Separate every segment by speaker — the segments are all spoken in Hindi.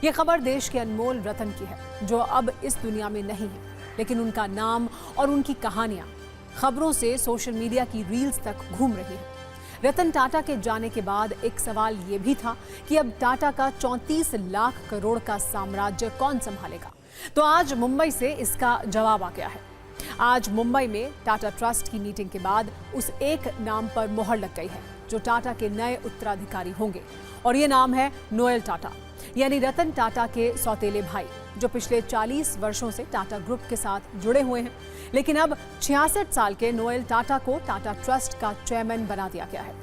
Speaker 1: ये खबर देश के अनमोल रतन की है, जो अब इस दुनिया में नहीं है, लेकिन उनका नाम और उनकी कहानियां खबरों से सोशल मीडिया की रील्स तक घूम रही है। रतन टाटा के जाने के बाद एक सवाल ये भी था कि अब टाटा का 34 लाख करोड़ का साम्राज्य कौन संभालेगा। तो आज मुंबई से इसका जवाब आ गया है। आज मुंबई में टाटा ट्रस्ट की मीटिंग के बाद उस एक नाम पर मोहर लग गई है जो टाटा के नए उत्तराधिकारी होंगे, और ये नाम है नोएल टाटा, यानी रतन टाटा के सौतेले भाई, जो पिछले 40 वर्षों से टाटा ग्रुप के साथ जुड़े हुए हैं। लेकिन अब 66 साल के नोएल टाटा को टाटा ट्रस्ट का चेयरमैन बना दिया गया है।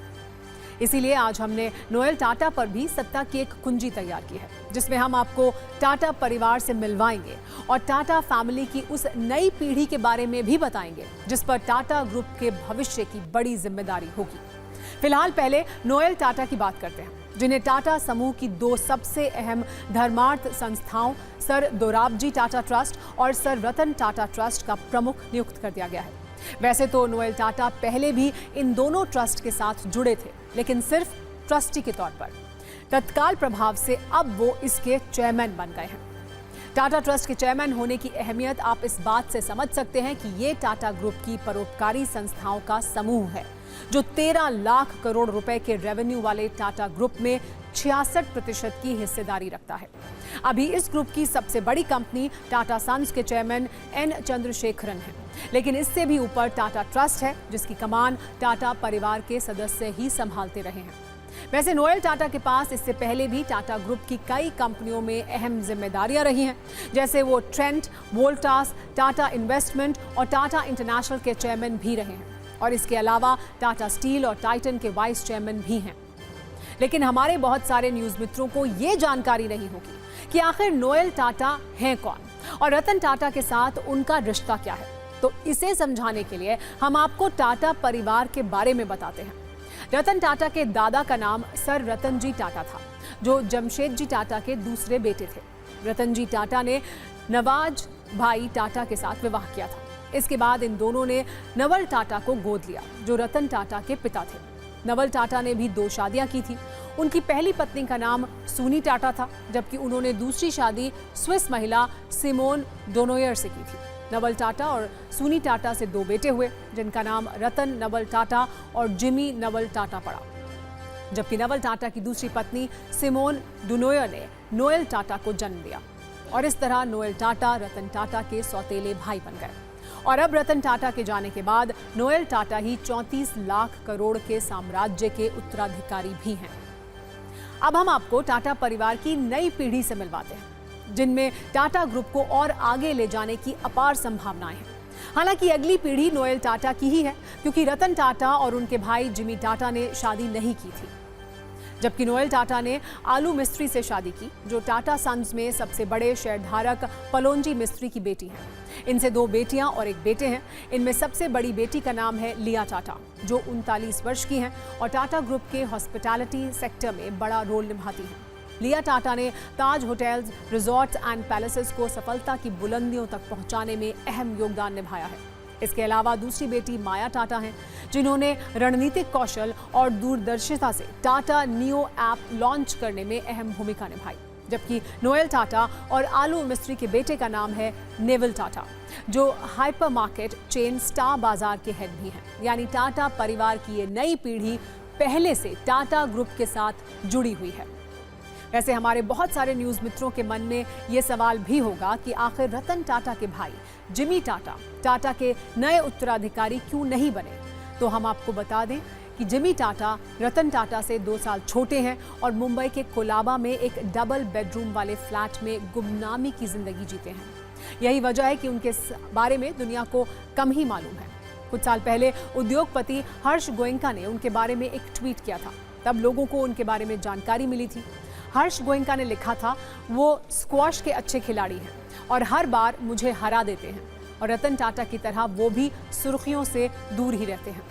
Speaker 1: इसीलिए आज हमने नोएल टाटा पर भी सत्ता की एक कुंजी तैयार की है, जिसमें हम आपको टाटा परिवार से मिलवाएंगे और टाटा फैमिली की उस नई पीढ़ी के बारे में भी बताएंगे जिस पर टाटा ग्रुप के भविष्य की बड़ी जिम्मेदारी होगी। फिलहाल पहले नोएल टाटा की बात करते हैं, जिन्हें टाटा समूह की दो सबसे अहम धर्मार्थ संस्थाओं सर दोराबजी टाटा ट्रस्ट और सर रतन टाटा ट्रस्ट का प्रमुख नियुक्त कर दिया गया है। वैसे तो नोएल टाटा पहले भी इन दोनों ट्रस्ट के साथ जुड़े थे, लेकिन सिर्फ ट्रस्टी के तौर पर। तत्काल प्रभाव से अब वो इसके चेयरमैन बन गए हैं। टाटा ट्रस्ट के चेयरमैन होने की अहमियत आप इस बात से समझ सकते हैं कि ये टाटा ग्रुप की परोपकारी संस्थाओं का समूह है, जो 13 लाख करोड़ रुपए के रेवेन्यू वाले टाटा ग्रुप में 66% की हिस्सेदारी रखता है। अभी इस ग्रुप की सबसे बड़ी कंपनी टाटा सन्स के चेयरमैन एन चंद्रशेखरन हैं, लेकिन इससे भी ऊपर टाटा ट्रस्ट है, जिसकी कमान टाटा परिवार के सदस्य ही संभालते रहे हैं। वैसे नोएल टाटा के पास इससे पहले भी टाटा ग्रुप की कई कंपनियों में अहम जिम्मेदारियां रही हैं, जैसे वो ट्रेंट, वोल्टास, टाटा इन्वेस्टमेंट और टाटा इंटरनेशनल के चेयरमैन भी रहे हैं, और इसके अलावा टाटा स्टील और टाइटन के वाइस चेयरमैन भी हैं। लेकिन हमारे बहुत सारे न्यूज मित्रों को ये जानकारी नहीं होगी कि आखिर नोएल टाटा हैं कौन और रतन टाटा के साथ उनका रिश्ता क्या है। तो इसे समझाने के लिए हम आपको टाटा परिवार के बारे में बताते हैं। रतन टाटा के दादा का नाम सर रतन जी टाटा था, जो जमशेद जी टाटा के दूसरे बेटे थे। रतन जी टाटा ने नवाज भाई टाटा के साथ विवाह किया था। इसके बाद इन दोनों ने नवल टाटा को गोद लिया, जो रतन टाटा के पिता थे। नवल टाटा ने भी 2 शादियां की थी। उनकी पहली पत्नी का नाम सूनी टाटा था, जबकि उन्होंने दूसरी शादी स्विस महिला सिमोन डोनोयर से की थी। नवल टाटा और सूनी टाटा से 2 बेटे हुए, जिनका नाम रतन नवल टाटा और जिमी नवल टाटा पड़ा, जबकि नवल टाटा की दूसरी पत्नी सिमोन डोनोयर ने नोएल टाटा को जन्म दिया। और इस तरह नोएल टाटा रतन टाटा के सौतेले भाई बन गए। और अब रतन टाटा के जाने के बाद नोएल टाटा ही 34 लाख करोड़ के साम्राज्य के उत्तराधिकारी भी हैं। अब हम आपको टाटा परिवार की नई पीढ़ी से मिलवाते हैं, जिनमें टाटा ग्रुप को और आगे ले जाने की अपार संभावनाएं हैं। हालांकि अगली पीढ़ी नोएल टाटा की ही है, क्योंकि रतन टाटा और उनके भाई जिमी टाटा ने शादी नहीं की थी, जबकि नोएल टाटा ने आलू मिस्त्री से शादी की, जो टाटा सन्स में सबसे बड़े शेयरधारक पलोंजी मिस्त्री की बेटी हैं। इनसे 2 बेटियां और 1 बेटे हैं। इनमें सबसे बड़ी बेटी का नाम है लिया टाटा, जो 39 वर्ष की हैं और टाटा ग्रुप के हॉस्पिटैलिटी सेक्टर में बड़ा रोल निभाती हैं। लिया टाटा ने ताज होटल्स, रिजॉर्ट्स एंड पैलेसेस को सफलता की बुलंदियों तक पहुंचाने में अहम योगदान निभाया है। इसके अलावा दूसरी बेटी माया टाटा हैं, जिन्होंने रणनीतिक कौशल और दूरदर्शिता से टाटा नियो ऐप लॉन्च करने में अहम भूमिका निभाई। जबकि नोएल टाटा और आलू मिस्त्री के बेटे का नाम है नेवल टाटा, जो हाइपरमार्केट चेन स्टार बाजार के हेड भी हैं। यानी टाटा परिवार की ये नई पीढ़ी पहले से टाटा ग्रुप के साथ जुड़ी हुई है। वैसे हमारे बहुत सारे न्यूज मित्रों के मन में ये सवाल भी होगा कि आखिर रतन टाटा के भाई जिमी टाटा टाटा के नए उत्तराधिकारी क्यों नहीं बने। तो हम आपको बता दें कि जिमी टाटा रतन टाटा से 2 साल छोटे हैं और मुंबई के कोलाबा में एक डबल बेडरूम वाले फ्लैट में गुमनामी की जिंदगी जीते हैं। यही वजह है कि उनके बारे में दुनिया को कम ही मालूम है। कुछ साल पहले उद्योगपति हर्ष गोयनका ने उनके बारे में एक ट्वीट किया था, तब लोगों को उनके बारे में जानकारी मिली थी। हर्ष गोयनका ने लिखा था, वो स्क्वॉश के अच्छे खिलाड़ी हैं और हर बार मुझे हरा देते हैं, और रतन टाटा की तरह वो भी सुर्खियों से दूर ही रहते हैं।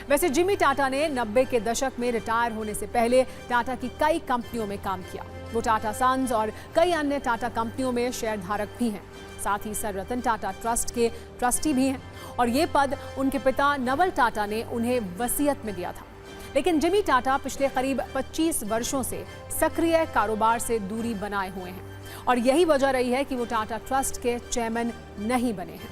Speaker 1: वैसे जिमी टाटा ने 90 के दशक में रिटायर होने से पहले टाटा की कई कंपनियों में काम किया। वो टाटा सन्स और कई अन्य टाटा कंपनियों में शेयरधारक भी हैं। साथ ही सर रतन टाटा ट्रस्ट के ट्रस्टी भी हैं, और ये पद उनके पिता नवल टाटा ने उन्हें वसीयत में दिया था। लेकिन जिमी टाटा पिछले करीब 25 वर्षों से सक्रिय कारोबार से दूरी बनाए हुए हैं। और यही वजह रही है कि वो टाटा ट्रस्ट के चेयरमैन नहीं बने हैं।